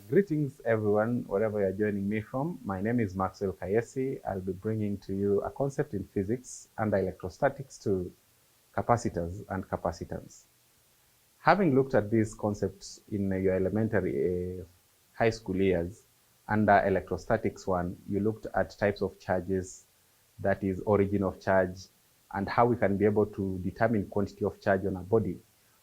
Greetings everyone, wherever you're joining me from. My name is Maxwell Kayesi. I'll be bringing to you a concept in physics under electrostatics to capacitors and capacitance. Having looked at these concepts in your elementary high school years, under electrostatics 1, you looked at types of charges, that is origin of charge, and how we can be able to determine quantity of charge on a body.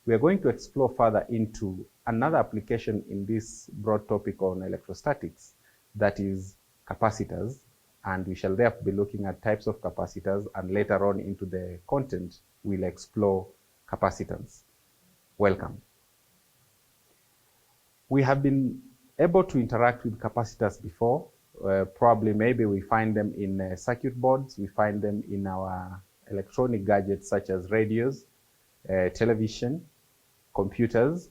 We are going to explore further into another application in this broad topic on electrostatics, that is capacitors, and we shall therefore be looking at types of capacitors, and later on into the content, we'll explore capacitance. Welcome. We have been able to interact with capacitors before. Probably maybe we find them in circuit boards, we find them in our electronic gadgets such as radios, television, computers.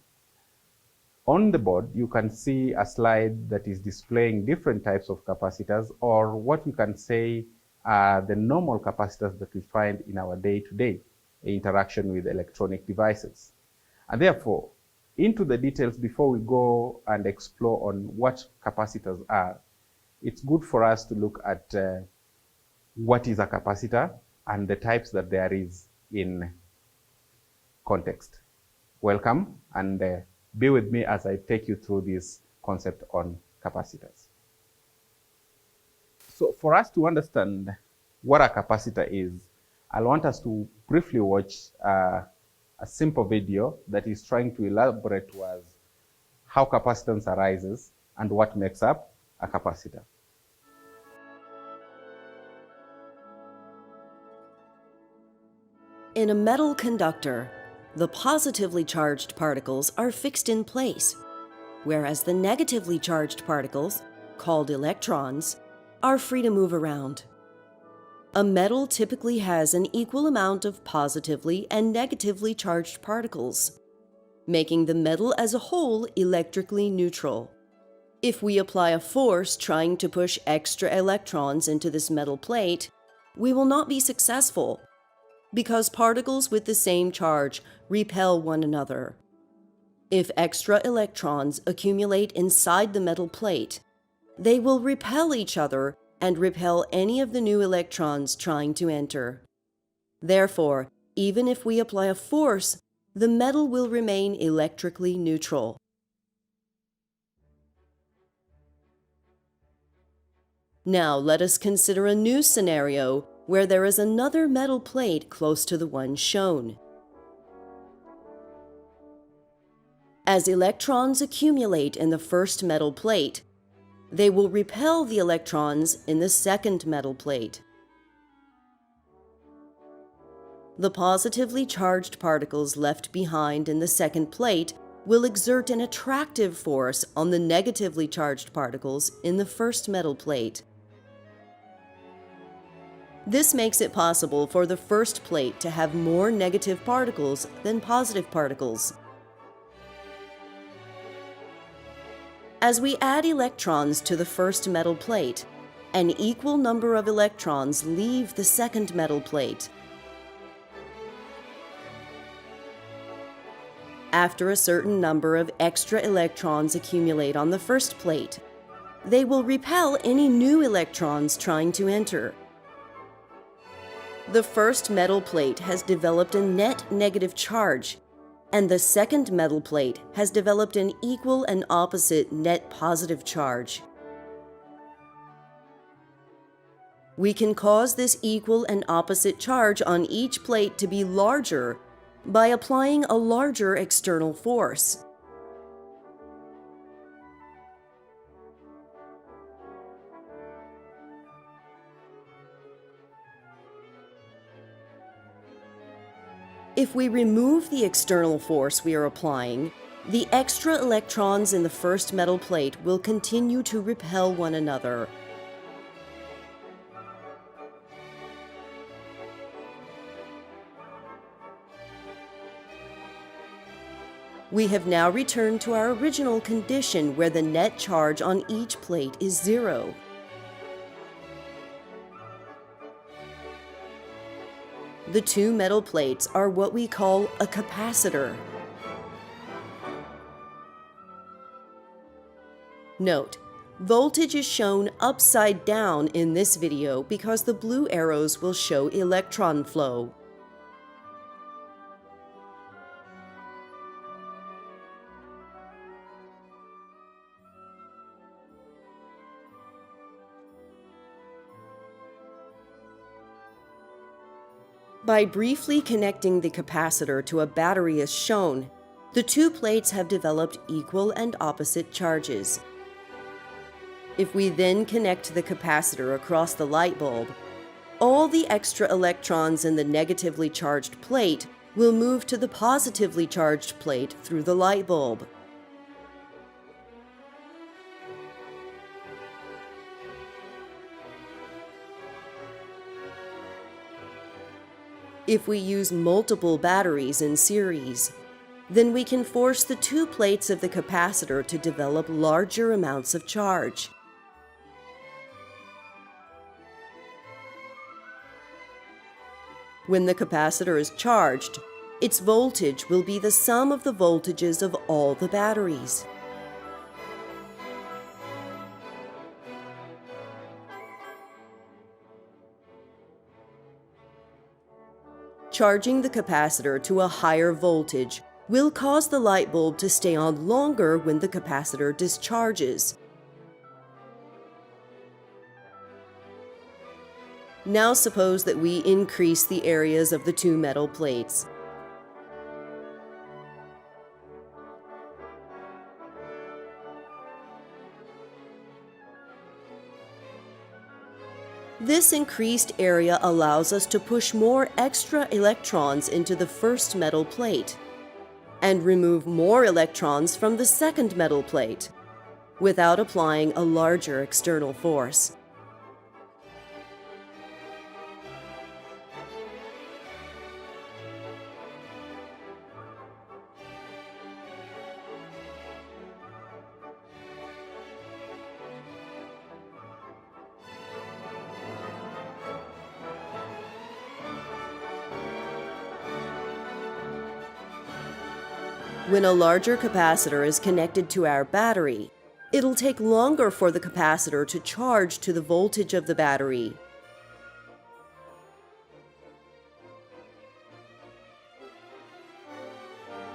On the board, you can see a slide that is displaying different types of capacitors, or what we can say are the normal capacitors that we find in our day-to-day interaction with electronic devices. And therefore, into the details before we go and explore on what capacitors are, it's good for us to look at what is a capacitor and the types that there is in context. Welcome, and be with me as I take you through this concept on capacitors. So for us to understand what a capacitor is, I want us to briefly watch a simple video that is trying to elaborate to us how capacitance arises and what makes up a capacitor. In a metal conductor, the positively charged particles are fixed in place, whereas the negatively charged particles, called electrons, are free to move around. A metal typically has an equal amount of positively and negatively charged particles, making the metal as a whole electrically neutral. If we apply a force trying to push extra electrons into this metal plate, we will not be successful, because particles with the same charge repel one another. If extra electrons accumulate inside the metal plate, they will repel each other and repel any of the new electrons trying to enter. Therefore, even if we apply a force, the metal will remain electrically neutral. Now let us consider a new scenario where there is another metal plate close to the one shown. As electrons accumulate in the first metal plate, they will repel the electrons in the second metal plate. The positively charged particles left behind in the second plate will exert an attractive force on the negatively charged particles in the first metal plate. This makes it possible for the first plate to have more negative particles than positive particles. As we add electrons to the first metal plate, an equal number of electrons leave the second metal plate. After a certain number of extra electrons accumulate on the first plate, they will repel any new electrons trying to enter. The first metal plate has developed a net negative charge, and the second metal plate has developed an equal and opposite net positive charge. We can cause this equal and opposite charge on each plate to be larger by applying a larger external force. If we remove the external force we are applying, the extra electrons in the first metal plate will continue to repel one another. We have now returned to our original condition where the net charge on each plate is 0. The two metal plates are what we call a capacitor. Note, voltage is shown upside down in this video because the blue arrows will show electron flow. By briefly connecting the capacitor to a battery as shown, the two plates have developed equal and opposite charges. If we then connect the capacitor across the light bulb, all the extra electrons in the negatively charged plate will move to the positively charged plate through the light bulb. If we use multiple batteries in series, then we can force the two plates of the capacitor to develop larger amounts of charge. When the capacitor is charged, its voltage will be the sum of the voltages of all the batteries. Charging the capacitor to a higher voltage will cause the light bulb to stay on longer when the capacitor discharges. Now suppose that we increase the areas of the two metal plates. This increased area allows us to push more extra electrons into the first metal plate and remove more electrons from the second metal plate without applying a larger external force. When a larger capacitor is connected to our battery, it'll take longer for the capacitor to charge to the voltage of the battery.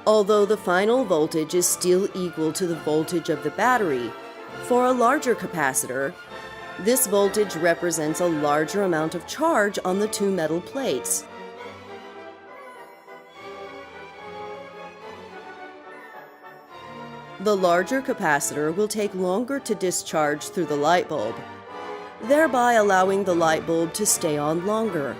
Although the final voltage is still equal to the voltage of the battery, for a larger capacitor, this voltage represents a larger amount of charge on the two metal plates. The larger capacitor will take longer to discharge through the light bulb, thereby allowing the light bulb to stay on longer.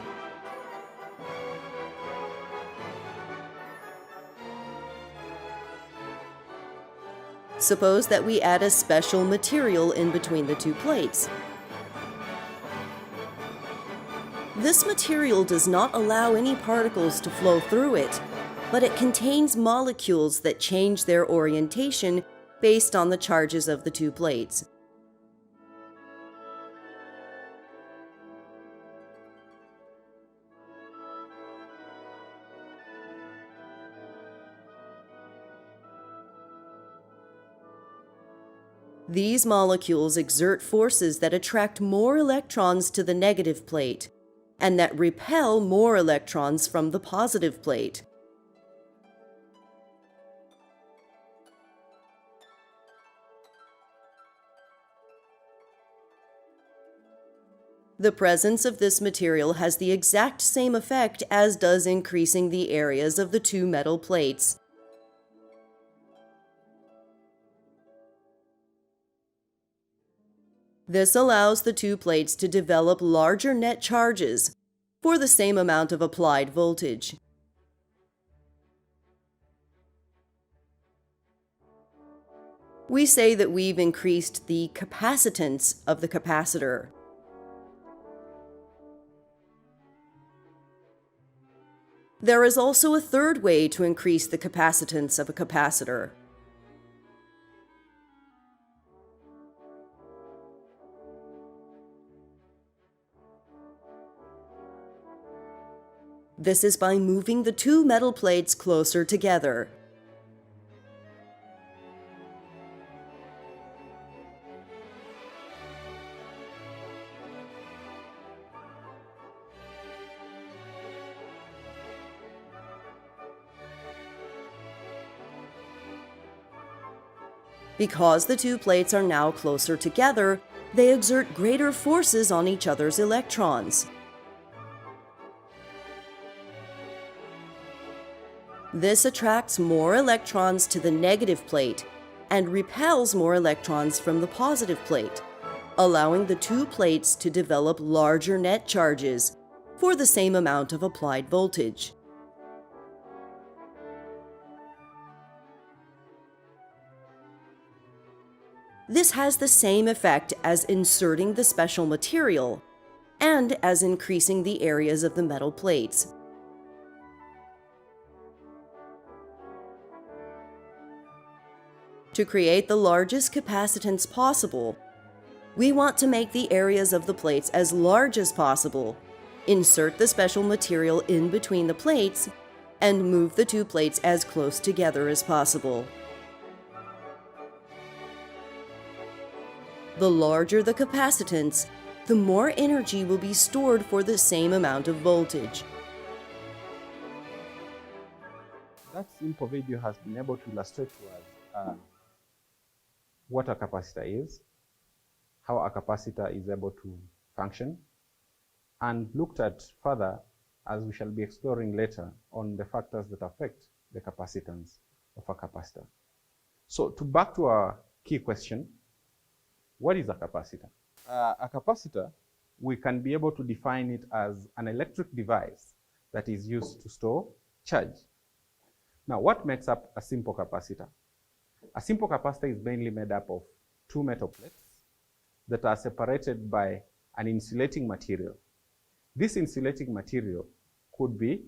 Suppose that we add a special material in between the two plates. This material does not allow any particles to flow through it, but it contains molecules that change their orientation based on the charges of the two plates. These molecules exert forces that attract more electrons to the negative plate, and that repel more electrons from the positive plate. The presence of this material has the exact same effect as does increasing the areas of the two metal plates. This allows the two plates to develop larger net charges for the same amount of applied voltage. We say that we've increased the capacitance of the capacitor. There is also a third way to increase the capacitance of a capacitor. This is by moving the two metal plates closer together. Because the two plates are now closer together, they exert greater forces on each other's electrons. This attracts more electrons to the negative plate and repels more electrons from the positive plate, allowing the two plates to develop larger net charges for the same amount of applied voltage. This has the same effect as inserting the special material and as increasing the areas of the metal plates. To create the largest capacitance possible, we want to make the areas of the plates as large as possible, insert the special material in between the plates, and move the two plates as close together as possible. The larger the capacitance, the more energy will be stored for the same amount of voltage. That simple video has been able to illustrate to us what a capacitor is, how a capacitor is able to function, and looked at further, as we shall be exploring later, on the factors that affect the capacitance of a capacitor. So back to our key question, what is a capacitor? A capacitor, we can be able to define it as an electric device that is used to store charge. Now, what makes up a simple capacitor? A simple capacitor is mainly made up of two metal plates that are separated by an insulating material. This insulating material could be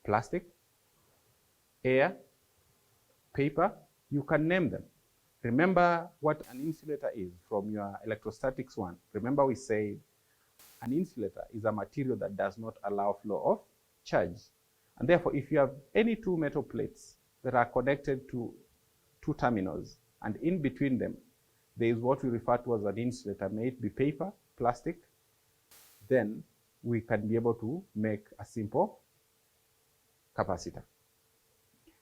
plastic, air, paper, you can name them. Remember what an insulator is from your electrostatics one. Remember we said an insulator is a material that does not allow flow of charge. And therefore, if you have any two metal plates that are connected to two terminals, and in between them, there is what we refer to as an insulator, may it be paper, plastic, then we can be able to make a simple capacitor.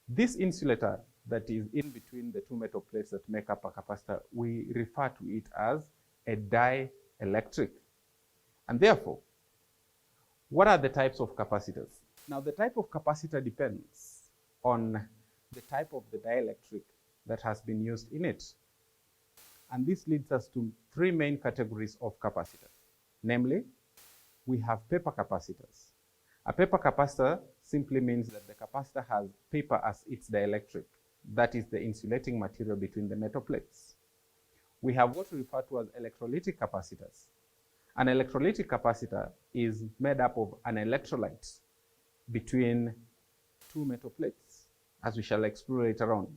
This insulator that is in between the two metal plates that make up a capacitor, we refer to it as a dielectric. And therefore, what are the types of capacitors? Now, the type of capacitor depends on the type of the dielectric that has been used in it. And this leads us to three main categories of capacitors. Namely, we have paper capacitors. A paper capacitor simply means that the capacitor has paper as its dielectric. That is the insulating material between the metal plates. We have what we refer to as electrolytic capacitors. An electrolytic capacitor is made up of an electrolyte between two metal plates, as we shall explore later on.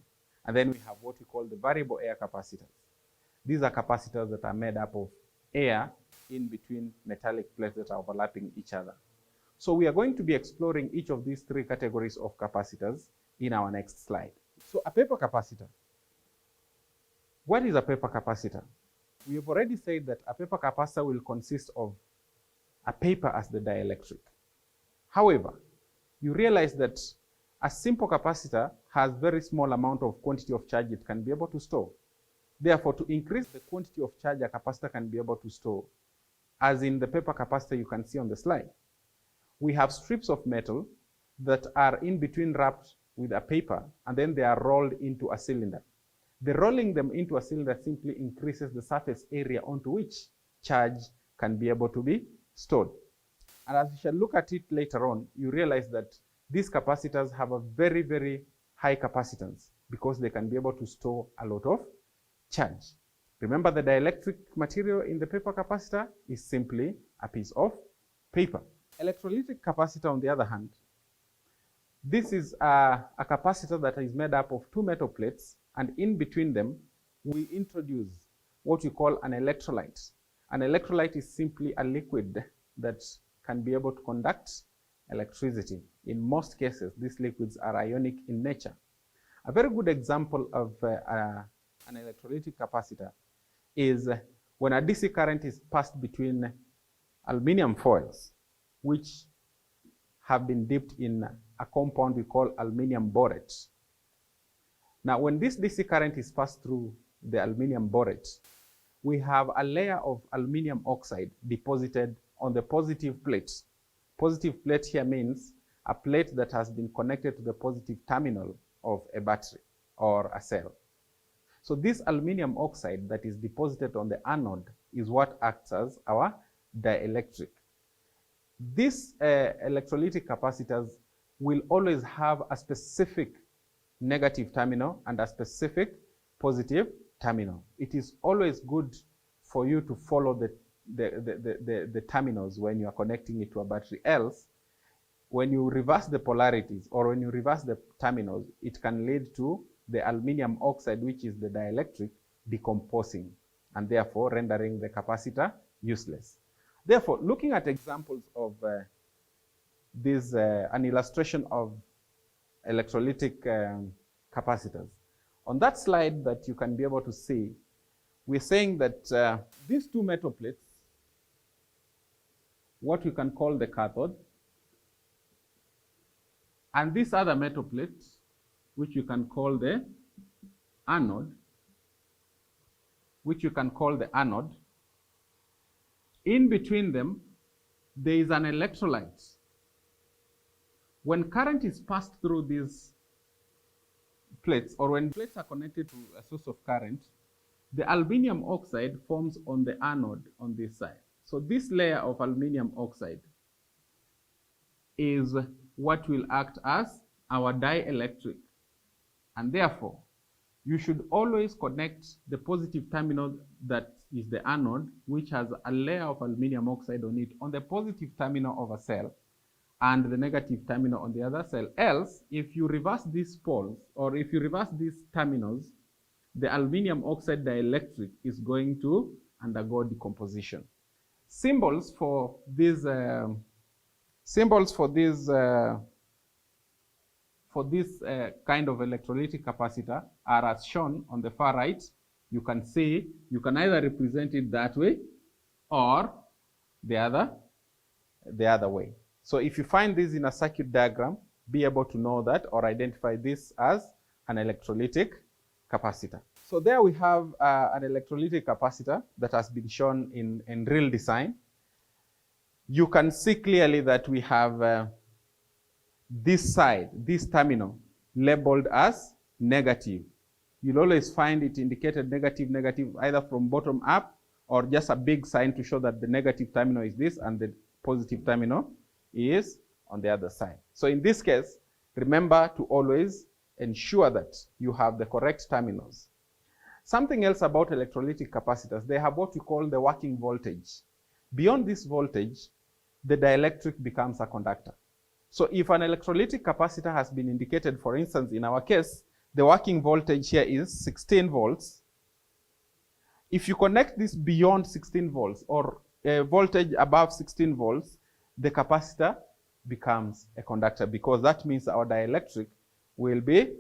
And then we have what we call the variable air capacitors. These are capacitors that are made up of air in between metallic plates that are overlapping each other. So we are going to be exploring each of these three categories of capacitors in our next slide. So a paper capacitor. What is a paper capacitor? We have already said that a paper capacitor will consist of a paper as the dielectric. However, you realize that a simple capacitor has very small amount of quantity of charge it can be able to store. Therefore, to increase the quantity of charge a capacitor can be able to store, as in the paper capacitor you can see on the slide, we have strips of metal that are in between wrapped with a paper, and then they are rolled into a cylinder. The rolling them into a cylinder simply increases the surface area onto which charge can be able to be stored. And as we shall look at it later on, you realize that these capacitors have a very, very high capacitance because they can be able to store a lot of charge. Remember, the dielectric material in the paper capacitor is simply a piece of paper. Electrolytic capacitor, on the other hand, this is a capacitor that is made up of two metal plates, and in between them, we introduce what we call an electrolyte. An electrolyte is simply a liquid that can be able to conduct electricity. In most cases, these liquids are ionic in nature. A very good example of an electrolytic capacitor is when a DC current is passed between aluminum foils, which have been dipped in a compound we call aluminum borate. Now, when this DC current is passed through the aluminum borate, we have a layer of aluminum oxide deposited on the positive plate. Positive plate here means a plate that has been connected to the positive terminal of a battery or a cell. So this aluminum oxide that is deposited on the anode is what acts as our dielectric. These electrolytic capacitors will always have a specific negative terminal and a specific positive terminal. It is always good for you to follow the terminals when you are connecting it to a battery. Else, when you reverse the polarities or when you reverse the terminals, it can lead to the aluminum oxide, which is the dielectric, decomposing and therefore rendering the capacitor useless. Therefore, looking at examples of an illustration of electrolytic capacitors. On that slide that you can be able to see, we're saying that these two metal plates, what you can call the cathode, and this other metal plate, which you can call the anode, in between them, there is an electrolyte. When current is passed through these plates, or when plates are connected to a source of current, the aluminum oxide forms on the anode on this side. So this layer of aluminum oxide is what will act as our dielectric. And therefore, you should always connect the positive terminal that is the anode, which has a layer of aluminum oxide on it, on the positive terminal of a cell, and the negative terminal on the other cell. Else, if you reverse these poles, or if you reverse these terminals, the aluminum oxide dielectric is going to undergo decomposition. Symbols for this kind of electrolytic capacitor are as shown on the far right. You can see, you can either represent it that way or the other way. So if you find this in a circuit diagram, be able to know that or identify this as an electrolytic capacitor. So there we have an electrolytic capacitor that has been shown in real design. You can see clearly that we have this side, this terminal, labeled as negative. You'll always find it indicated negative, negative, either from bottom up or just a big sign to show that the negative terminal is this and the positive terminal is on the other side. So in this case, remember to always ensure that you have the correct terminals. Something else about electrolytic capacitors, they have what we call the working voltage. Beyond this voltage, the dielectric becomes a conductor. So if an electrolytic capacitor has been indicated, for instance, in our case, the working voltage here is 16 volts. If you connect this beyond 16 volts or a voltage above 16 volts, the capacitor becomes a conductor, because that means our dielectric will be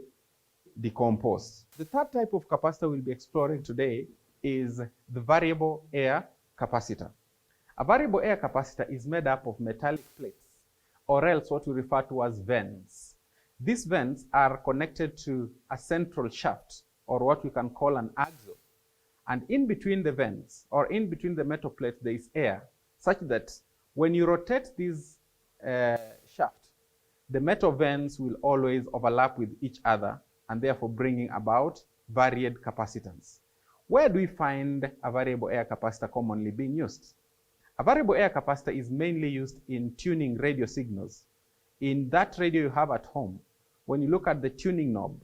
decomposed. The third type of capacitor we'll be exploring today is the variable air capacitor. A variable air capacitor is made up of metallic plates, or else what we refer to as vents. These vents are connected to a central shaft, or what we can call an axle. And in between the vents, or in between the metal plates, there is air, such that when you rotate this shaft, the metal vents will always overlap with each other, and therefore bringing about varied capacitance. Where do we find a variable air capacitor commonly being used? A variable air capacitor is mainly used in tuning radio signals. In that radio you have at home, when you look at the tuning knob,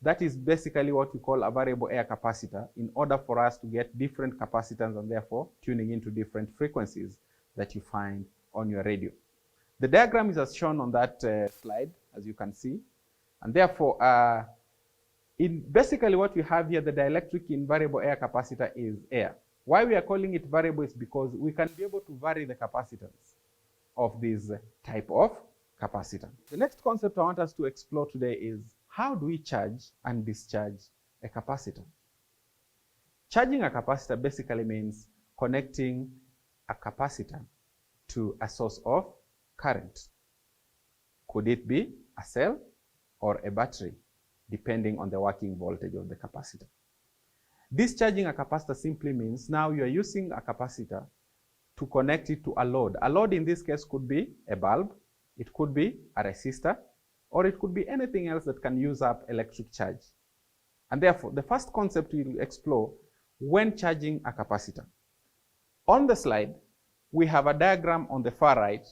that is basically what we call a variable air capacitor, in order for us to get different capacitance and therefore tuning into different frequencies that you find on your radio. The diagram is as shown on that slide, as you can see. And therefore, basically what we have here, the dielectric in variable air capacitor is air. Why we are calling it variable is because we can be able to vary the capacitance of this type of capacitor. The next concept I want us to explore today is, how do we charge and discharge a capacitor? Charging a capacitor basically means connecting a capacitor to a source of current. Could it be a cell or a battery? depending on the working voltage of the capacitor. Discharging a capacitor simply means now you are using a capacitor to connect it to a load. A load in this case could be a bulb, it could be a resistor, or it could be anything else that can use up electric charge. And therefore, the first concept we will explore when charging a capacitor. On the slide, we have a diagram on the far right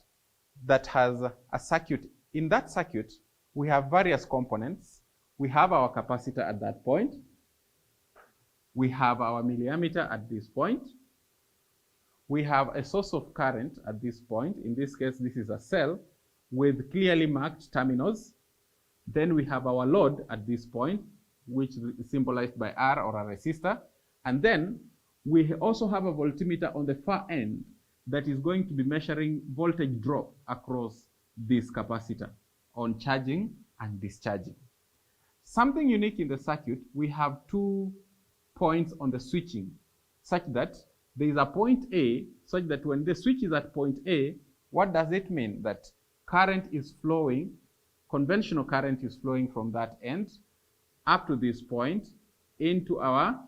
that has a circuit. In that circuit, we have various components. We have our capacitor at that point. We have our milliammeter at this point. We have a source of current at this point. In this case, this is a cell with clearly marked terminals. Then we have our load at this point, which is symbolized by R or a resistor. And then we also have a voltmeter on the far end that is going to be measuring voltage drop across this capacitor on charging and discharging. Something unique in the circuit, we have 2 points on the switching such that there is a point A, such that when the switch is at point A, what does it mean? That current is flowing, conventional current is flowing from that end up to this point into our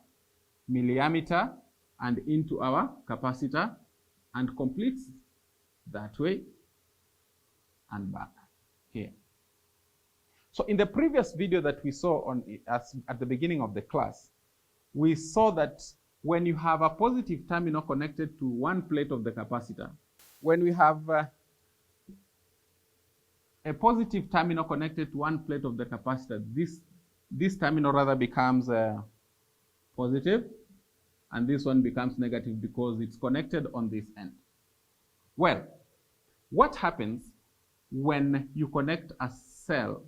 milliammeter and into our capacitor and completes that way and back here. So in the previous video that we saw at the beginning of the class, we saw that when you have a positive terminal connected to one plate of the capacitor, when we have a positive terminal connected to one plate of the capacitor, this terminal rather becomes positive, and this one becomes negative because it's connected on this end. Well, what happens when you connect a cell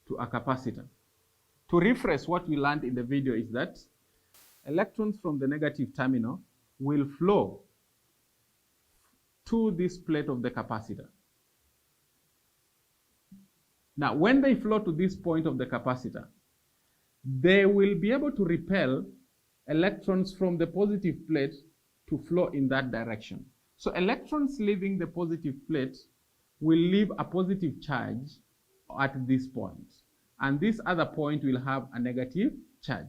to a capacitor? To rephrase what we learned in the video is that electrons from the negative terminal will flow to this plate of the capacitor. Now, when they flow to this point of the capacitor, they will be able to repel electrons from the positive plate to flow in that direction. So electrons leaving the positive plate will leave a positive charge at this point, and this other point will have a negative charge.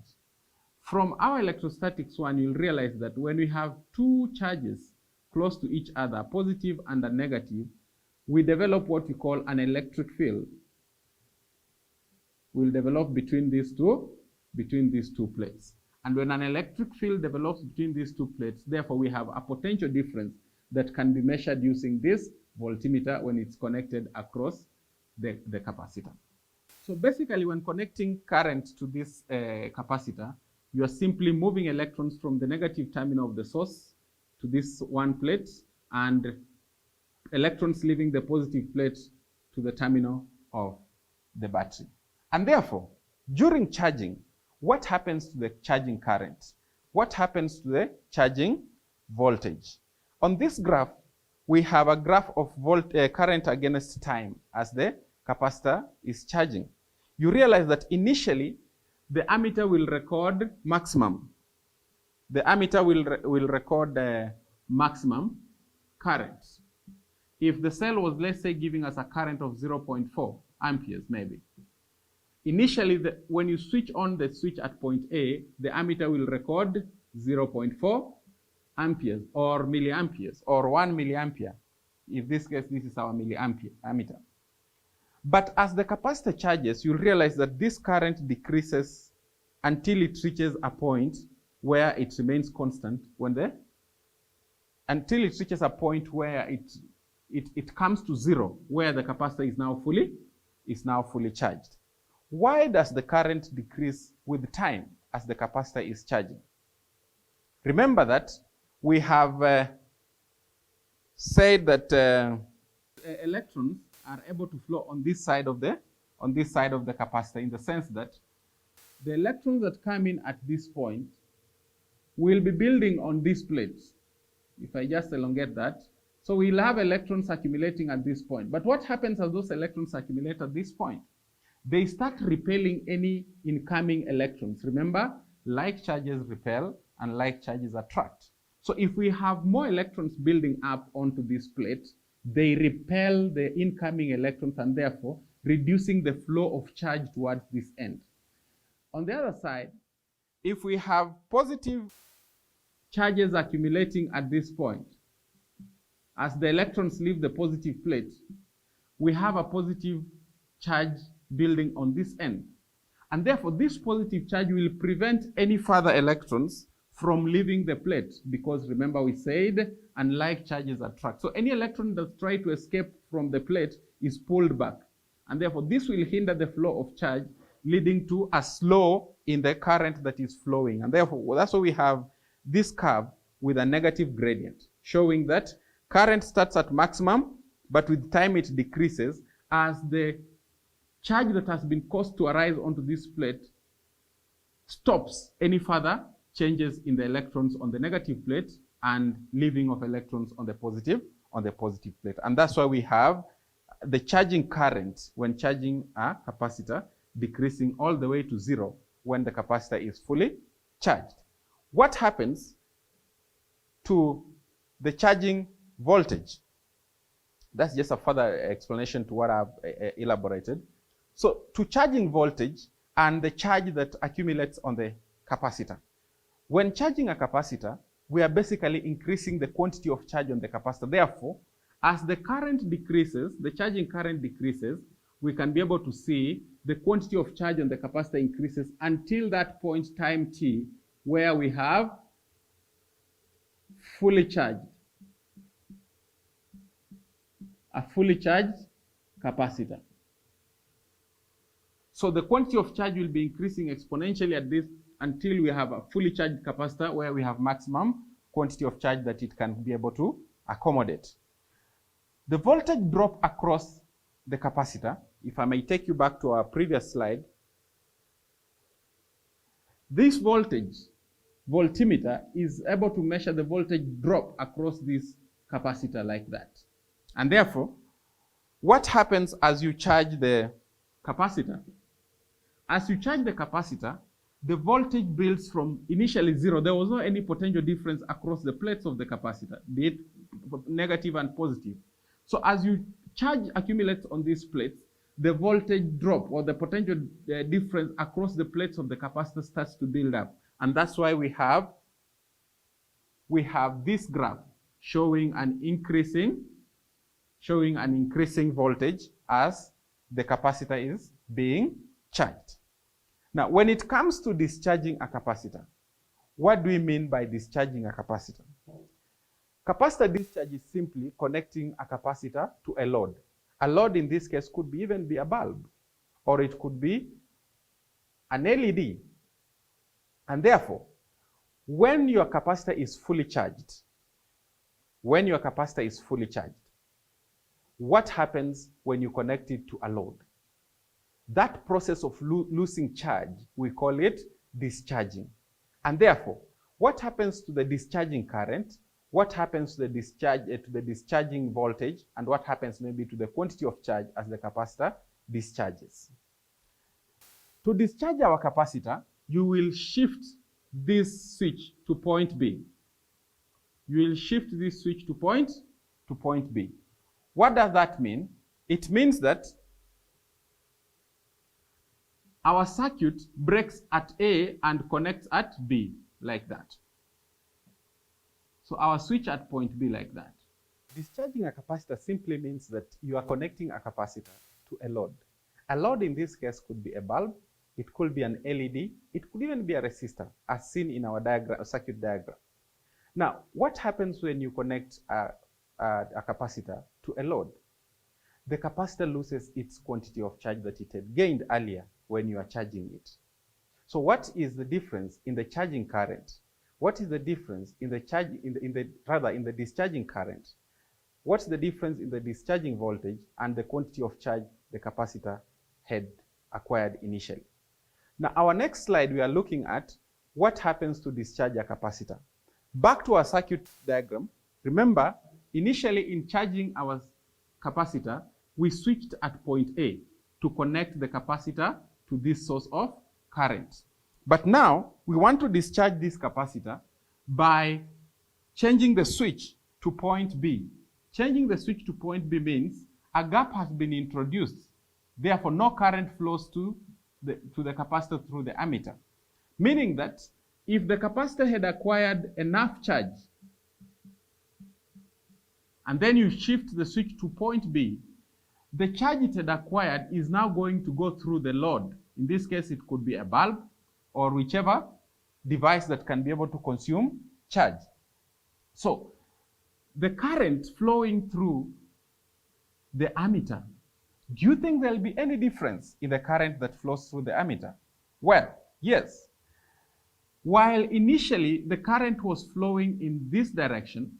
From our electrostatics one, you'll realize that when we have 2 charges close to each other, positive and a negative, we develop what we call an electric field. Will develop between these two plates. And when an electric field develops between these 2 plates, therefore we have a potential difference that can be measured using this voltmeter when it's connected across the capacitor. So basically, when connecting current to this capacitor, you are simply moving electrons from the negative terminal of the source to this one plate, and electrons leaving the positive plate to the terminal of the battery. And therefore, during charging, what happens to the charging current? What happens to the charging voltage? On this graph, we have a graph of current against time as the capacitor is charging. You realize that initially, the ammeter will record maximum. The ammeter will record the maximum current. If the cell was, let's say, giving us a current of 0.4 amperes maybe, initially, when you switch on the switch at point A, the ammeter will record 0.4 amperes or milliamperes or 1 milliampere. In this case, this is our ammeter. But as the capacitor charges, you'll realize that this current decreases until it reaches a point where it remains constant until it reaches a point where it comes to 0, where the capacitor is now fully charged. Why does the current decrease with time as the capacitor is charging? Remember that we have said that electrons are able to flow on this side of the capacitor, in the sense that the electrons that come in at this point will be building on these plates. If I just elongate that, so we'll have electrons accumulating at this point. But what happens as those electrons accumulate at this point? They start repelling any incoming electrons. Remember, like charges repel and like charges attract. So if we have more electrons building up onto this plate, they repel the incoming electrons and therefore reducing the flow of charge towards this end. On the other side, if we have positive charges accumulating at this point, as the electrons leave the positive plate, we have a positive charge building on this end. And therefore, this positive charge will prevent any further electrons from leaving the plate, because remember we said unlike charges attract. So any electron that tries to escape from the plate is pulled back. And therefore, this will hinder the flow of charge, leading to a slow in the current that is flowing. And therefore, that's why we have this curve with a negative gradient, showing that current starts at maximum, but with time it decreases as the charge that has been caused to arise onto this plate stops any further changes in the electrons on the negative plate and leaving of electrons on the positive plate. And that's why we have the charging current when charging a capacitor decreasing all the way to 0 when the capacitor is fully charged. What happens to the charging voltage? That's just a further explanation to what I've elaborated. So to charging voltage and the charge that accumulates on the capacitor. When charging a capacitor, we are basically increasing the quantity of charge on the capacitor. Therefore, as the current decreases, the charging current decreases, we can be able to see the quantity of charge on the capacitor increases until that point, time t, where we have fully charged, a fully charged capacitor. So the quantity of charge will be increasing exponentially at this until we have a fully charged capacitor where we have maximum quantity of charge that it can be able to accommodate. The voltage drop across the capacitor, if I may take you back to our previous slide, this voltmeter is able to measure the voltage drop across this capacitor like that. And therefore, what happens as you charge the capacitor? As you charge the capacitor, the voltage builds from initially 0. There was no any potential difference across the plates of the capacitor, be it negative and positive. So as you charge accumulates on these plates, the voltage drop or the potential difference across the plates of the capacitor starts to build up. And that's why we have this graph showing an increasing voltage as the capacitor is being charged. Now, when it comes to discharging a capacitor, what do we mean by discharging a capacitor? Capacitor discharge is simply connecting a capacitor to a load. A load in this case could even be a bulb, or it could be an LED. And therefore, when your capacitor is fully charged, what happens when you connect it to a load? That process of losing charge, we call it discharging. And therefore, what happens to the discharging current? What happens to the discharging voltage? And what happens maybe to the quantity of charge as the capacitor discharges? To discharge our capacitor, you will shift this switch to point B. You will shift this switch to point B. What does that mean? It means that our circuit breaks at A and connects at B, like that. So our switch at point B like that. Discharging a capacitor simply means that you are connecting a capacitor to a load. A load in this case could be a bulb, it could be an LED, it could even be a resistor, as seen in our circuit diagram. Now, what happens when you connect a capacitor to a load? The capacitor loses its quantity of charge that it had gained earlier when you are charging it. So what is the difference in the charging current? What is the difference in the discharging current? What's the difference in the discharging voltage and the quantity of charge the capacitor had acquired initially? Now, our next slide, we are looking at what happens to discharge a capacitor. Back to our circuit diagram. Remember, initially in charging our capacitor, we switched at point A to connect the capacitor to this source of current. But now we want to discharge this capacitor by changing the switch to point B. Changing the switch to point B means a gap has been introduced. Therefore, no current flows to to the capacitor through the ammeter. Meaning that if the capacitor had acquired enough charge, and then you shift the switch to point B, the charge it had acquired is now going to go through the load. In this case, it could be a bulb or whichever device that can be able to consume charge. So the current flowing through the ammeter, do you think there'll be any difference in the current that flows through the ammeter? Well, yes. While initially the current was flowing in this direction,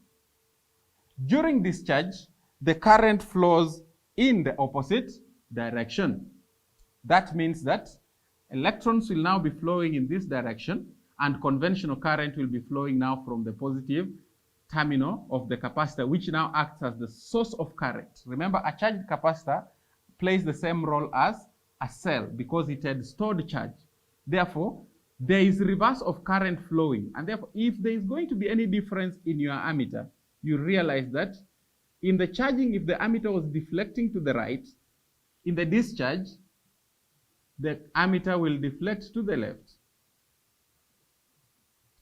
during discharge, the current flows in the opposite direction. That means that electrons will now be flowing in this direction, and conventional current will be flowing now from the positive terminal of the capacitor, which now acts as the source of current. Remember, a charged capacitor plays the same role as a cell because it had stored charge. Therefore, there is reverse of current flowing, and therefore, if there is going to be any difference in your ammeter, you realize that in the charging, if the ammeter was deflecting to the right, in the discharge, the ammeter will deflect to the left.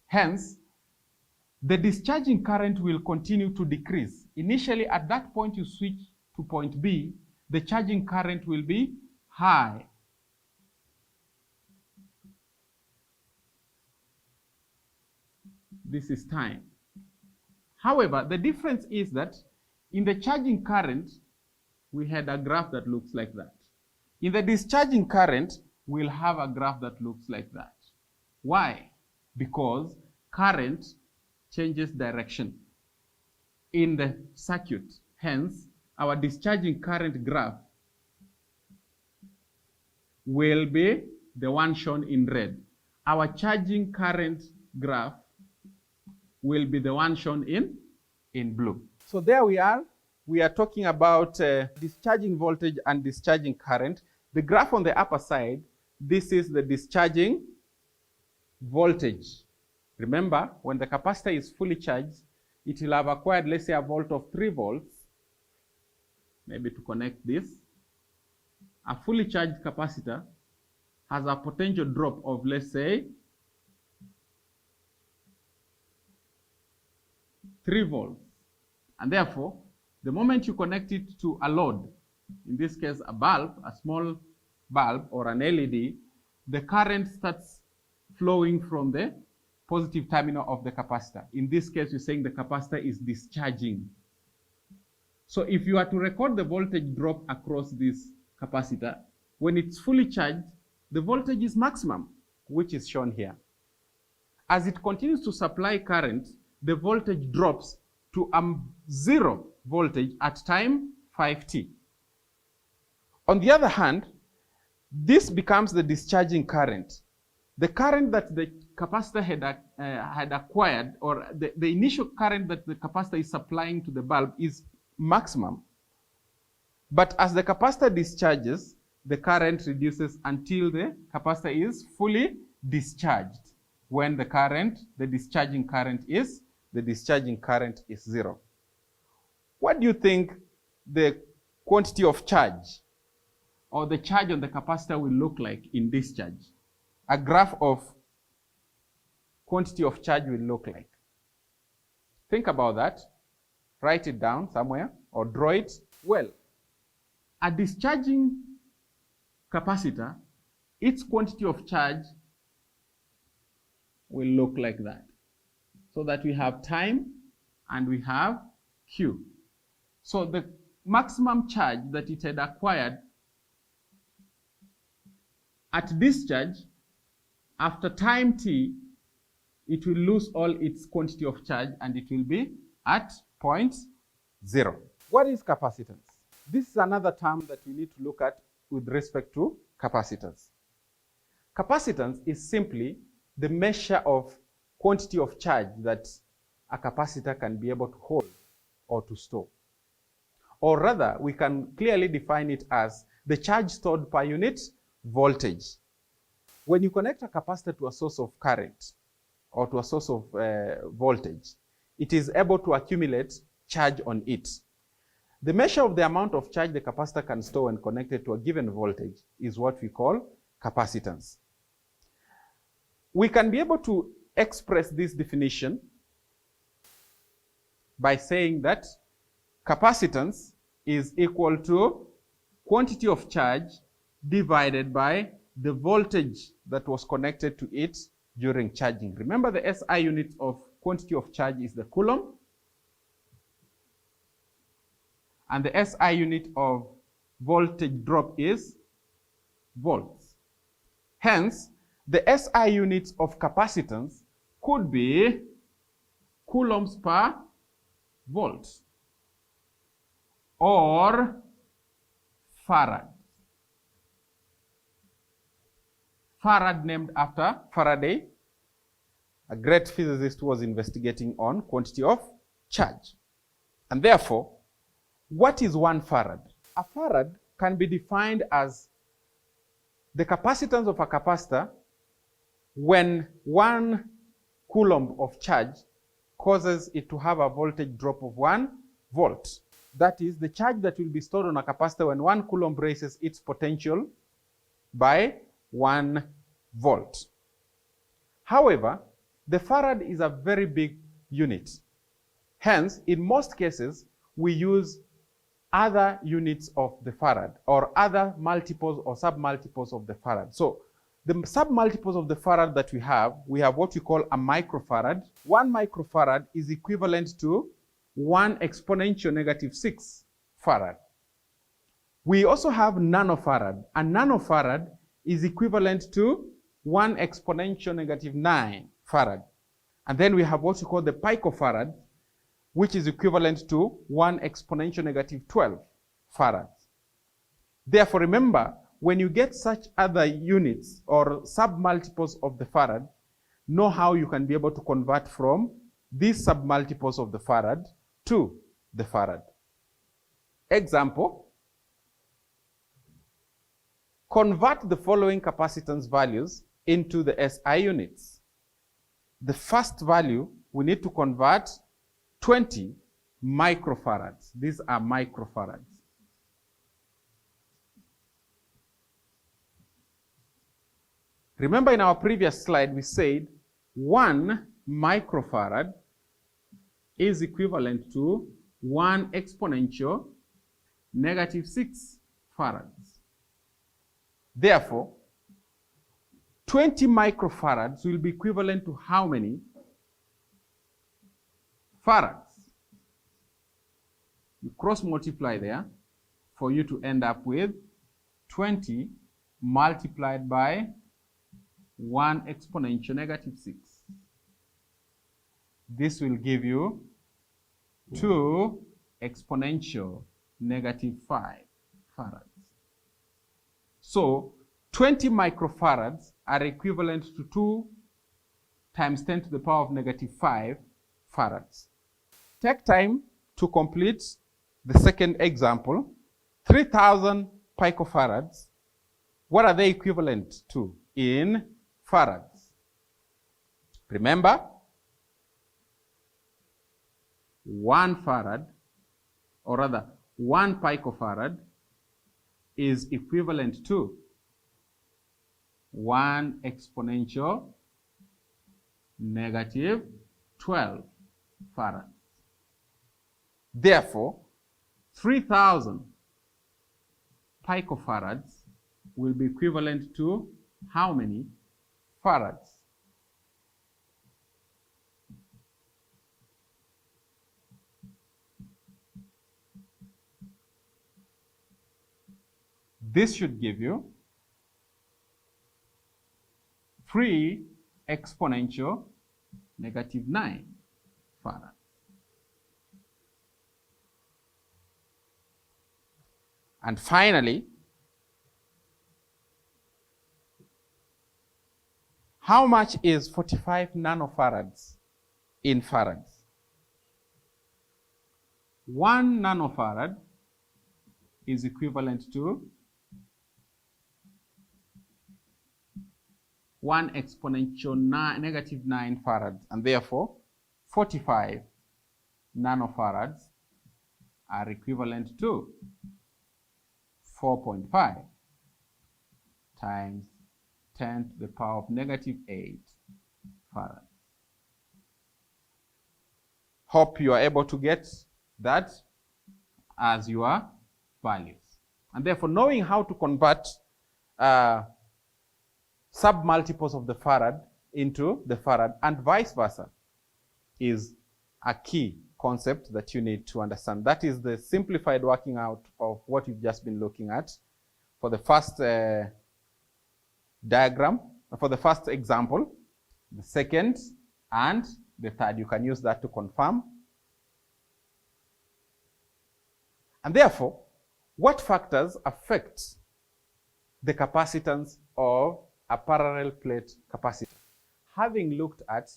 Hence, the discharging current will continue to decrease. Initially, at that point you switch to point B, the charging current will be high. This is time. However, the difference is that in the charging current, we had a graph that looks like that. In the discharging current, we'll have a graph that looks like that. Why? Because current changes direction in the circuit. Hence, our discharging current graph will be the one shown in red. Our charging current graph will be the one shown in blue. So there we are. We are talking about discharging voltage and discharging current. The graph on the upper side, this is the discharging voltage. Remember, when the capacitor is fully charged, it will have acquired, let's say, a volt of 3 volts. Maybe to connect this. A fully charged capacitor has a potential drop of, let's say, 3 volts. And therefore, the moment you connect it to a load, in this case a bulb, a small bulb or an LED, the current starts flowing from the positive terminal of the capacitor. In this case, you're saying the capacitor is discharging. So if you are to record the voltage drop across this capacitor, when it's fully charged, the voltage is maximum, which is shown here. As it continues to supply current, the voltage drops to 0 voltage at time 5t. On the other hand, this becomes the discharging current. The current that the capacitor had acquired, or the initial current that the capacitor is supplying to the bulb is maximum. But as the capacitor discharges, the current reduces until the capacitor is fully discharged. When the discharging current is 0. What do you think the quantity of charge or the charge on the capacitor will look like in discharge? A graph of quantity of charge will look like. Think about that. Write it down somewhere or draw it. Well, a discharging capacitor, its quantity of charge will look like that. So that we have time and we have Q. So the maximum charge that it had acquired at discharge, after time t, it will lose all its quantity of charge and it will be at point 0. What is capacitance? This is another term that we need to look at with respect to capacitors. Capacitance is simply the measure of quantity of charge that a capacitor can be able to hold or to store. Or rather, we can clearly define it as the charge stored per unit voltage. When you connect a capacitor to a source of current or to a source of voltage, it is able to accumulate charge on it. The measure of the amount of charge the capacitor can store when connected to a given voltage is what we call capacitance. We can be able to express this definition by saying that capacitance is equal to quantity of charge divided by the voltage that was connected to it during charging. Remember, the SI unit of quantity of charge is the coulomb, and the SI unit of voltage drop is volts. Hence, the SI unit of capacitance could be coulombs per volt or farad. Farad named after Faraday, a great physicist who was investigating on quantity of charge. And therefore, what is 1 farad? A farad can be defined as the capacitance of a capacitor when 1 coulomb of charge causes it to have a voltage drop of 1 volt. That is, the charge that will be stored on a capacitor when 1 coulomb raises its potential by 1 volt. However, the farad is a very big unit. Hence, in most cases, we use other units of the farad or other multiples or sub-multiples of the farad. So, the sub-multiples of the farad that we have what we call a microfarad. 1 microfarad is equivalent to 1 exponential negative 6 farad. We also have nanofarad. A nanofarad is equivalent to 1 exponential negative 9 farad. And then we have what we call the picofarad, which is equivalent to 1 exponential negative 12 farads. Therefore, remember, when you get such other units or sub-multiples of the farad, know how you can be able to convert from these sub-multiples of the farad to the farad. Example, convert the following capacitance values into the SI units. The first value, we need to convert 20 microfarads. These are microfarads. Remember, in our previous slide, we said 1 microfarad is equivalent to 1 exponential negative 6 farads. Therefore, 20 microfarads will be equivalent to how many farads? You cross multiply there for you to end up with 20 multiplied by 1 exponential negative 6. This will give you 2 exponential negative 5 farads. So 20 microfarads are equivalent to 2 times 10 to the power of negative 5 farads. Take time to complete the second example. 3,000 picofarads. What are they equivalent to in farads? Remember, 1 farad, or rather 1 picofarad, is equivalent to 1 exponential negative 12 farads. Therefore, 3,000 picofarads will be equivalent to how many farads? This should give you 3 exponential negative 9 farads. And finally, how much is 45 nanofarads in farads? 1 nanofarad is equivalent to 1 exponential negative 9 farads, and therefore 45 nanofarads are equivalent to 4.5 times 10 to the power of negative 8 farad. Hope you are able to get that as your values. And therefore, knowing how to convert sub-multiples of the farad into the farad and vice versa is a key concept that you need to understand. That is the simplified working out of what you've just been looking at for the first diagram, for the first example, the second, and the third. You can use that to confirm. And therefore, what factors affect the capacitance of a parallel plate capacitor? Having looked at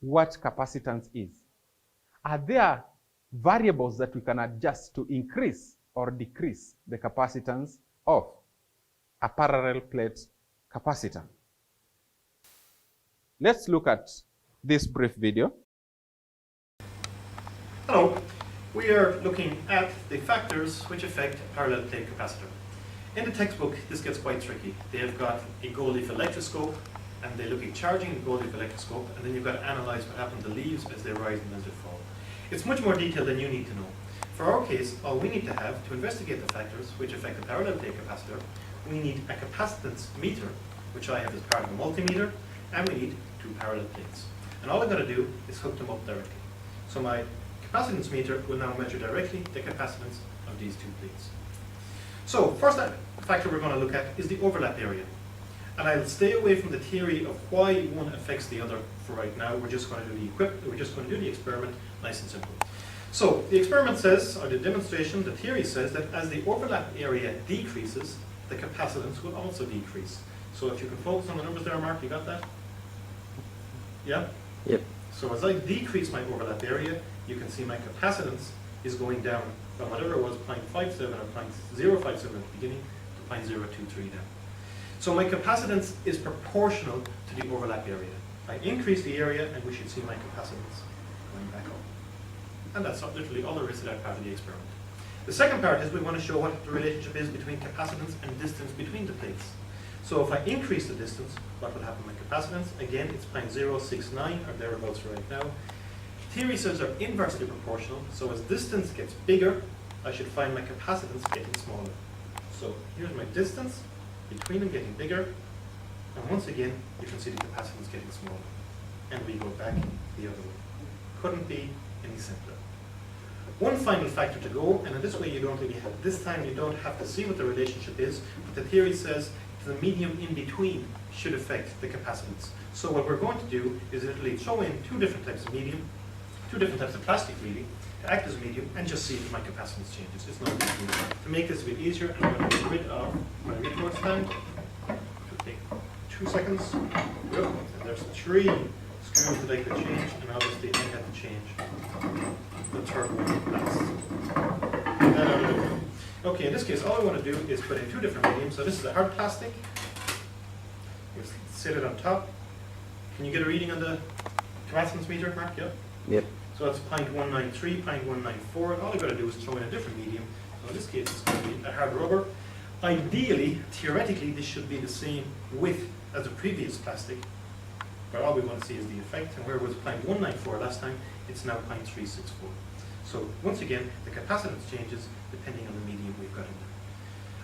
what capacitance is, are there variables that we can adjust to increase or decrease the capacitance of a parallel plate capacitor? Let's look at this brief video. Hello, we are looking at the factors which affect a parallel plate capacitor. In the textbook, this gets quite tricky. They've got a gold leaf electroscope, and they look at charging the gold leaf electroscope, and then you've got to analyze what happens to the leaves as they rise and as they fall. It's much more detailed than you need to know. For our case, all we need to have to investigate the factors which affect the parallel plate capacitor, we need a capacitance meter, which I have as part of a multimeter, and we need two parallel plates. And all I've got to do is hook them up directly. So my capacitance meter will now measure directly the capacitance of these two plates. So first factor we're going to look at is the overlap area. And I'll stay away from the theory of why one affects the other for right now. We're just going to do the experiment nice and simple. So the experiment says, or the demonstration, the theory says that as the overlap area decreases, the capacitance will also decrease. So if you can focus on the numbers there, Mark, you got that? Yeah? Yep. So as I decrease my overlap area, you can see my capacitance is going down from whatever it was, 0.57 or 0.057 at the beginning to 0.023 now. So my capacitance is proportional to the overlap area. I increase the area and we should see my capacitance going back up. And that's literally all there is to that part of the experiment. The second part is we want to show what the relationship is between capacitance and distance between the plates. So if I increase the distance, what will happen to my capacitance? Again, it's 0.069 or thereabouts right now. Theory says they're inversely proportional, so as distance gets bigger, I should find my capacitance getting smaller. So here's my distance between them getting bigger, and once again, you can see the capacitance getting smaller. And we go back the other way. Couldn't be any simpler. One final factor to go, and in this way you don't really have, this time you don't have to see what the relationship is, but the theory says the medium in between should affect the capacitance. So what we're going to do is literally throw in two different types of medium, two different types of plastic really, to act as a medium and just see if my capacitance changes. It's not a big deal. To make this a bit easier, I'm going to get rid of my retort stand. It will take 2 seconds. Yep. And there's 3 screws that I could change, and obviously I had to change the third one last. Okay, in this case, all I want to do is put in 2 different mediums. So this is a hard plastic. You sit it on top. Can you get a reading on the capacitance meter, Mark? Yeah? Yep. So that's 0.193, 0.194, and all I've got to do is throw in a different medium. So in this case, it's going to be a hard rubber. Ideally, theoretically, this should be the same width as the previous plastic, but all we want to see is the effect, and where it was 0.194 last time, it's now 0.364. So once again, the capacitance changes depending on the medium we've got in there.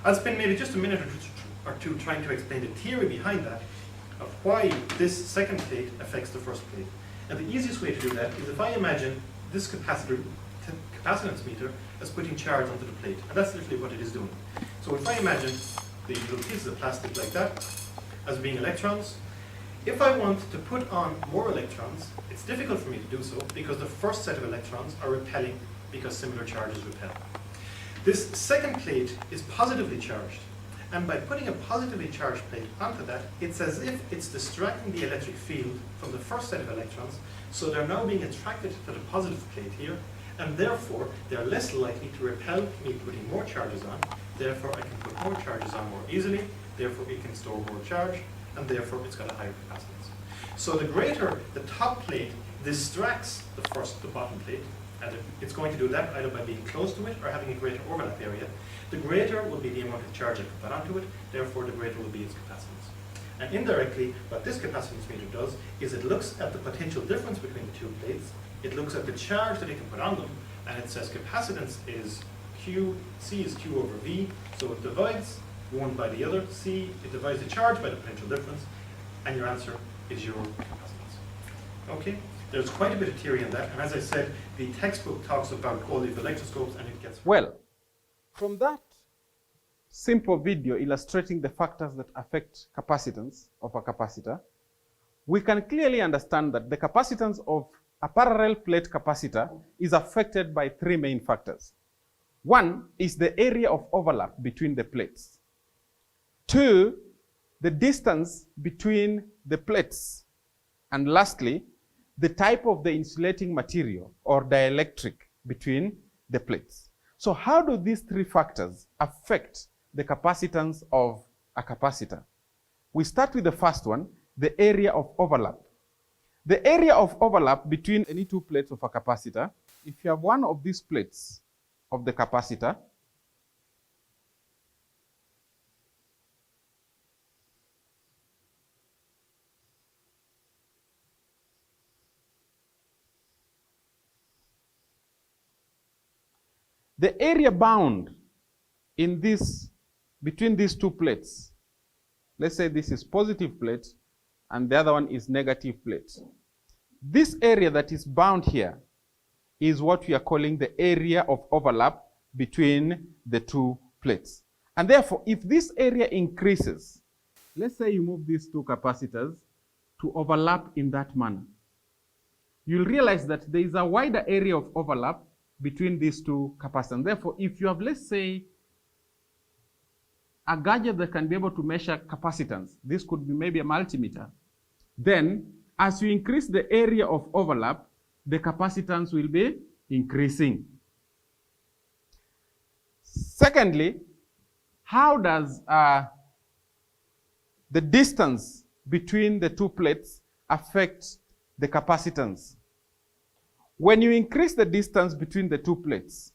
I'll spend maybe just a minute or two trying to explain the theory behind that, of why this second plate affects the first plate. And the easiest way to do that is if I imagine this capacitance meter as putting charge onto the plate. And that's literally what it is doing. So if I imagine the little pieces of plastic like that as being electrons, if I want to put on more electrons, it's difficult for me to do so because the first set of electrons are repelling because similar charges repel. This second plate is positively charged. And by putting a positively charged plate onto that, it's as if it's distracting the electric field from the first set of electrons, so they're now being attracted to the positive plate here, and therefore they're less likely to repel me putting more charges on. Therefore I can put more charges on more easily, therefore it can store more charge, and therefore it's got a higher capacitance. So the greater the top plate distracts the bottom plate, and it's going to do that either by being close to it or having a greater overlap area, the greater will be the amount of charge I can put onto it, therefore the greater will be its capacitance. And indirectly, what this capacitance meter does is it looks at the potential difference between the two plates, it looks at the charge that it can put on them, and it says capacitance is Q, C is Q over V, so it divides one by the other, C, it divides the charge by the potential difference, and your answer is your capacitance. Okay? There's quite a bit of theory in that, and as I said, the textbook talks about quality of electroscopes, and it gets... Well, from that simple video illustrating the factors that affect capacitance of a capacitor, we can clearly understand that the capacitance of a parallel plate capacitor is affected by three main factors. One is the area of overlap between the plates. Two, the distance between the plates. And lastly, the type of the insulating material or dielectric between the plates. So how do these three factors affect the capacitance of a capacitor? We start with the first one, the area of overlap. The area of overlap between any two plates of a capacitor, if you have one of these plates of the capacitor, the area bound in this, between these two plates, let's say this is positive plate and the other one is negative plate. This area that is bound here is what we are calling the area of overlap between the two plates. And therefore, if this area increases, let's say you move these two capacitors to overlap in that manner, you'll realize that there is a wider area of overlap between these two capacitors. Therefore, if you have, let's say, a gadget that can be able to measure capacitance, this could be maybe a multimeter, then as you increase the area of overlap, the capacitance will be increasing. Secondly, how does the distance between the two plates affect the capacitance? When you increase the distance between the two plates,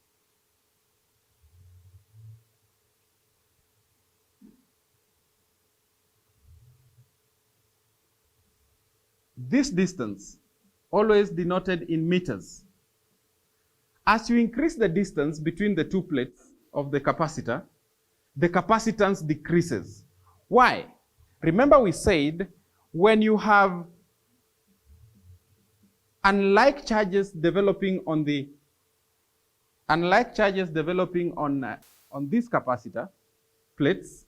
this distance, always denoted in meters. As you increase the distance between the two plates of the capacitor, the capacitance decreases. Why? Remember we said when you have unlike charges developing on this capacitor plates,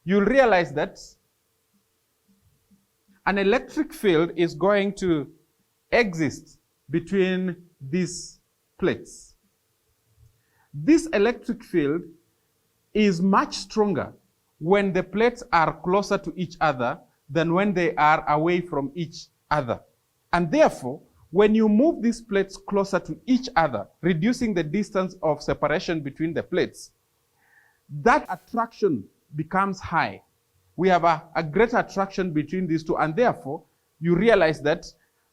you'll realize that an electric field is going to exist between these plates. This electric field is much stronger when the plates are closer to each other than when they are away from each other. And therefore, when you move these plates closer to each other, reducing the distance of separation between the plates, that attraction becomes high. We have a greater attraction between these two, and therefore, you realize that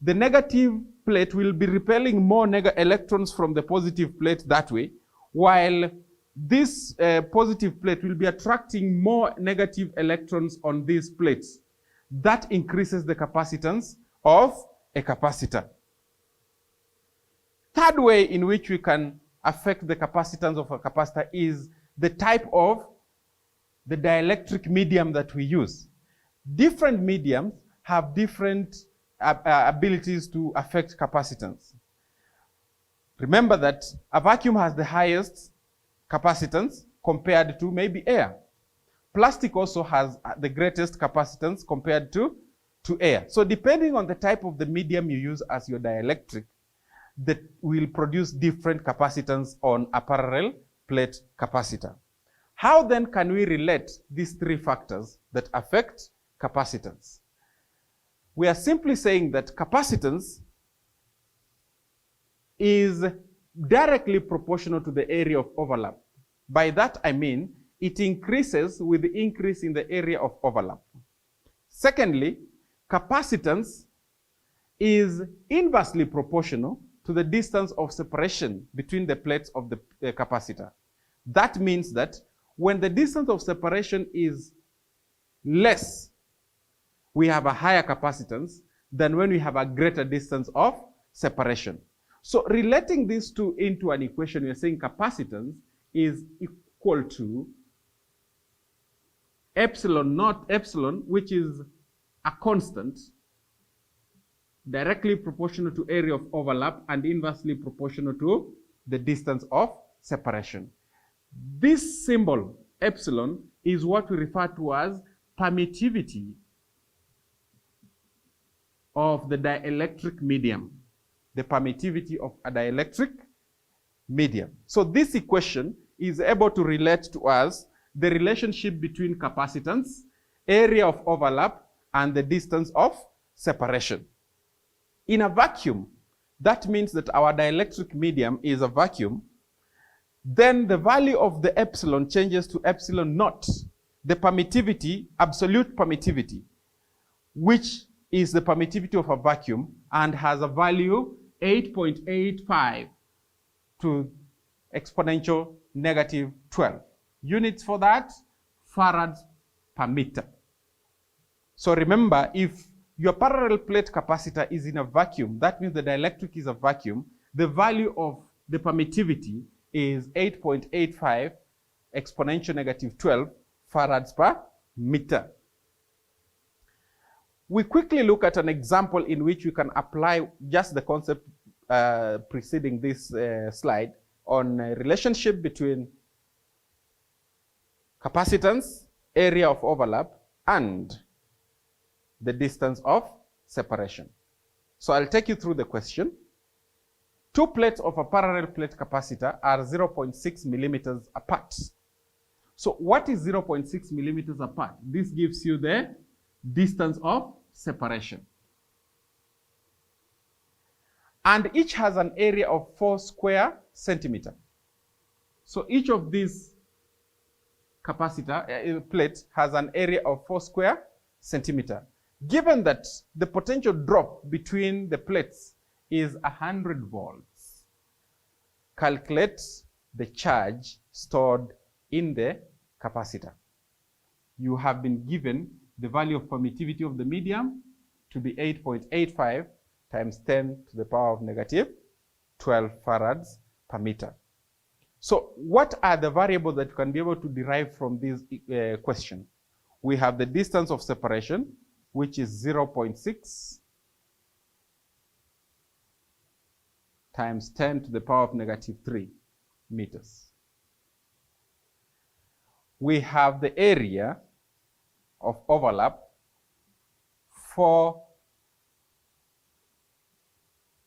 the negative plate will be repelling more electrons from the positive plate that way, while this positive plate will be attracting more negative electrons on these plates. That increases the capacitance of a capacitor. Third way in which we can affect the capacitance of a capacitor is the type of the dielectric medium that we use. Different mediums have different abilities to affect capacitance. Remember that a vacuum has the highest capacitance compared to maybe air. Plastic also has the greatest capacitance compared to air. So depending on the type of the medium you use as your dielectric, that will produce different capacitance on a parallel plate capacitor. How then can we relate these three factors that affect capacitance? We are simply saying that capacitance is directly proportional to the area of overlap. By that I mean it increases with the increase in the area of overlap. Secondly, capacitance is inversely proportional to the distance of separation between the plates of the capacitor. That means that when the distance of separation is less we have a higher capacitance than when we have a greater distance of separation. So relating these two into an equation, we are saying capacitance is equal to epsilon naught epsilon, which is a constant, directly proportional to area of overlap and inversely proportional to the distance of separation. This symbol, epsilon, is what we refer to as permittivity of the dielectric medium. The permittivity of a dielectric medium. So this equation is able to relate to us the relationship between capacitance, area of overlap, and the distance of separation. In a vacuum, that means that our dielectric medium is a vacuum. Then the value of the epsilon changes to epsilon naught, the permittivity, absolute permittivity, which is the permittivity of a vacuum and has a value 8.85 to exponential negative 12. Units for that, farads per meter. So remember, if your parallel plate capacitor is in a vacuum, that means the dielectric is a vacuum, the value of the permittivity is 8.85 exponential negative 12 farads per meter. We quickly look at an example in which we can apply just the concept preceding this slide on a relationship between capacitance, area of overlap, and the distance of separation. So I'll take you through the question. Two plates of a parallel plate capacitor are 0.6 millimeters apart. So what is 0.6 millimeters apart? This gives you the distance of separation. And each has an area of 4 square centimeters. So each of these capacitor plate has an area of 4 square centimeters. Given that the potential drop between the plates is 100 volts, calculate the charge stored in the capacitor. You have been given the value of permittivity of the medium to be 8.85 times 10 to the power of negative 12 farads per meter. So what are the variables that you can be able to derive from this question? We have the distance of separation, which is 0.6 times 10 to the power of negative 3 meters. We have the area of overlap, 4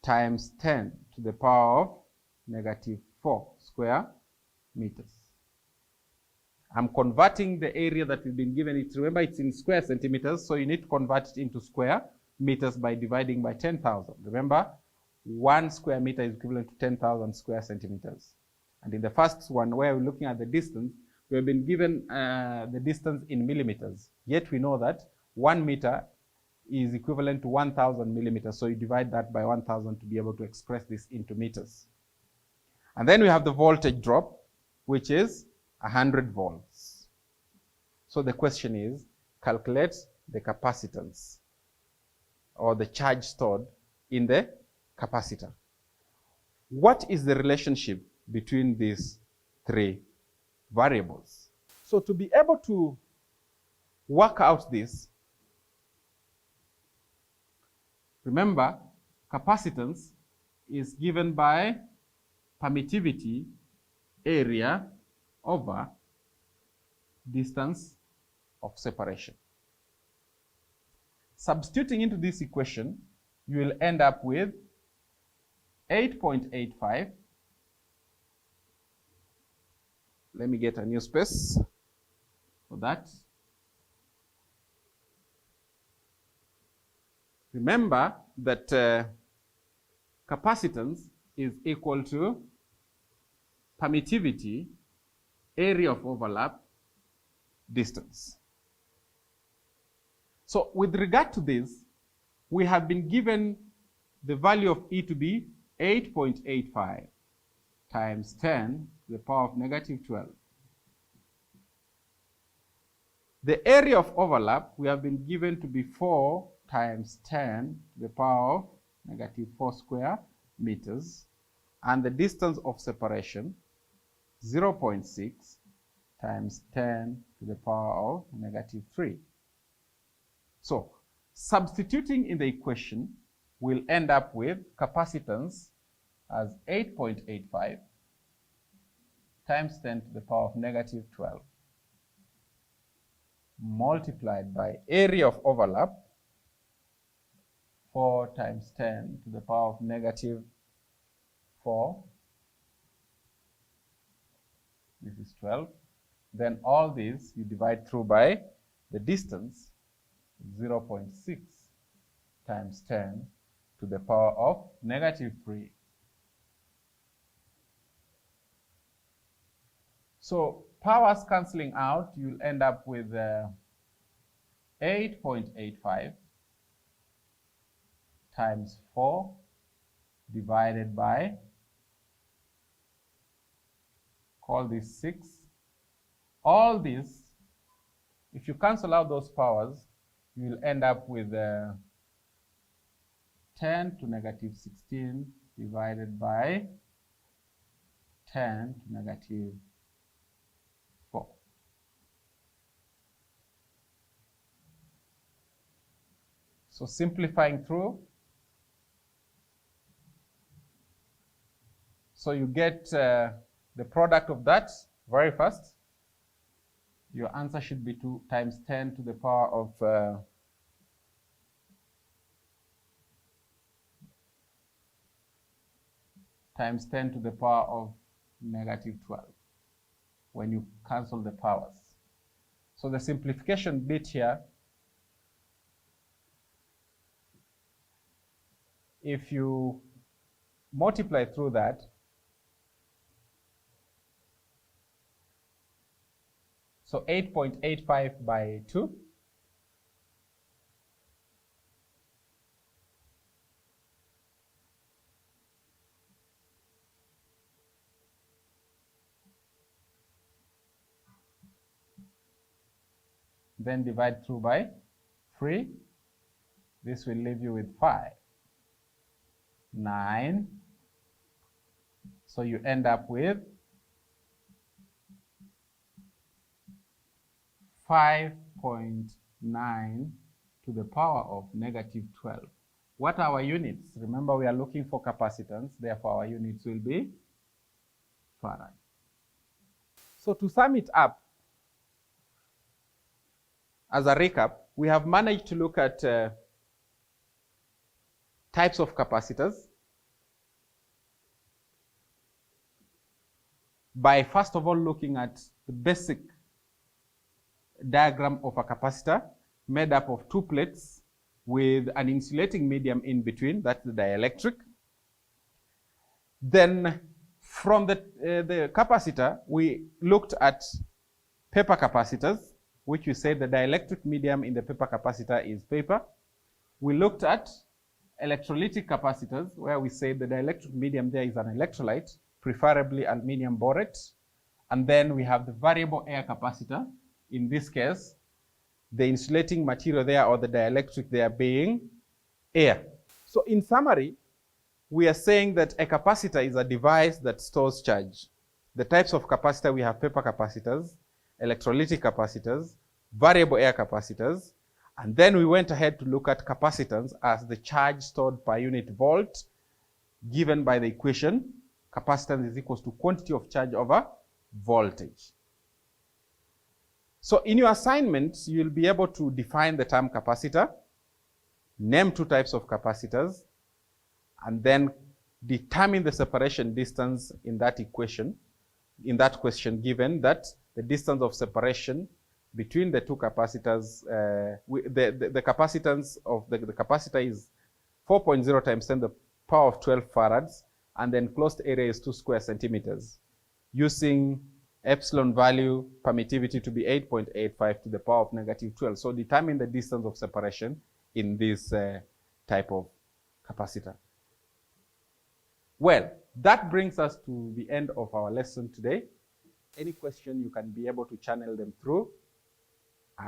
times 10 to the power of negative 4 square meters. I'm converting the area that we've been given. Remember, it's in square centimeters, so you need to convert it into square meters by dividing by 10,000. Remember, 1 square meter is equivalent to 10,000 square centimeters. And in the first one, where we're looking at the distance, we have been given the distance in millimeters. Yet we know that 1 meter is equivalent to 1,000 millimeters. So you divide that by 1,000 to be able to express this into meters. And then we have the voltage drop, which is 100 volts. So the question is, calculate the capacitance or the charge stored in the capacitor. What is the relationship between these three variables? So to be able to work out this, remember, capacitance is given by permittivity area over distance of separation. Substituting into this equation, you will end up with 8.85. Let me get a new space for that. Remember that capacitance is equal to permittivity, area of overlap, distance. So with regard to this, we have been given the value of E to be 8.85 times 10 to the power of negative 12. The area of overlap we have been given to be 4 times 10 to the power of negative 4 square meters, and the distance of separation 0.6 times 10 to the power of negative 3. So, substituting in the equation, we'll end up with capacitance as 8.85 times 10 to the power of negative 12 multiplied by area of overlap, 4 times 10 to the power of negative 4. This is 12. Then all this you divide through by the distance, 0.6 times 10 to the power of negative 3. So powers cancelling out, you'll end up with 8.85 times 4 divided by, call this 6. All this, if you cancel out those powers, you will end up with 10 to negative 16 divided by 10 to negative 4. So simplifying through, so you get the product of that very fast. Your answer should be 2 times 10 to the power of times 10 to the power of negative 12 when you cancel the powers. So the simplification bit here, if you multiply through that, so 8.85 by 2, then divide through by 3. This will leave you with 5. 9. So you end up with 5.9 to the power of negative 12. What are our units? Remember, we are looking for capacitance, therefore our units will be Farad. So to sum it up, as a recap, we have managed to look at types of capacitors by first of all looking at the basic diagram of a capacitor made up of 2 plates with an insulating medium in between, that's the dielectric. Then from the capacitor, we looked at paper capacitors, which we said the dielectric medium in the paper capacitor is paper. We looked at electrolytic capacitors, where we say the dielectric medium there is an electrolyte, preferably aluminum borate. And then we have the variable air capacitor. In this case, the insulating material there, or the dielectric there, being air. So in summary, we are saying that a capacitor is a device that stores charge. The types of capacitor, we have paper capacitors, electrolytic capacitors, variable air capacitors, and then we went ahead to look at capacitance as the charge stored per unit volt, given by the equation, capacitance is equals to quantity of charge over voltage. So in your assignments, you'll be able to define the term capacitor, name 2 types of capacitors, and then determine the separation distance in that equation, in that question, given that the distance of separation between the 2 capacitors, the capacitance of the capacitor is 4.0 times 10 to the power of 12 farads, and the enclosed area is 2 square centimeters, using epsilon value permittivity to be 8.85 to the power of negative 12. So determine the distance of separation in this type of capacitor. Well, that brings us to the end of our lesson today. Any question, you can be able to channel them through,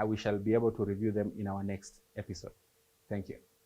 we shall be able to review them in our next episode. Thank you.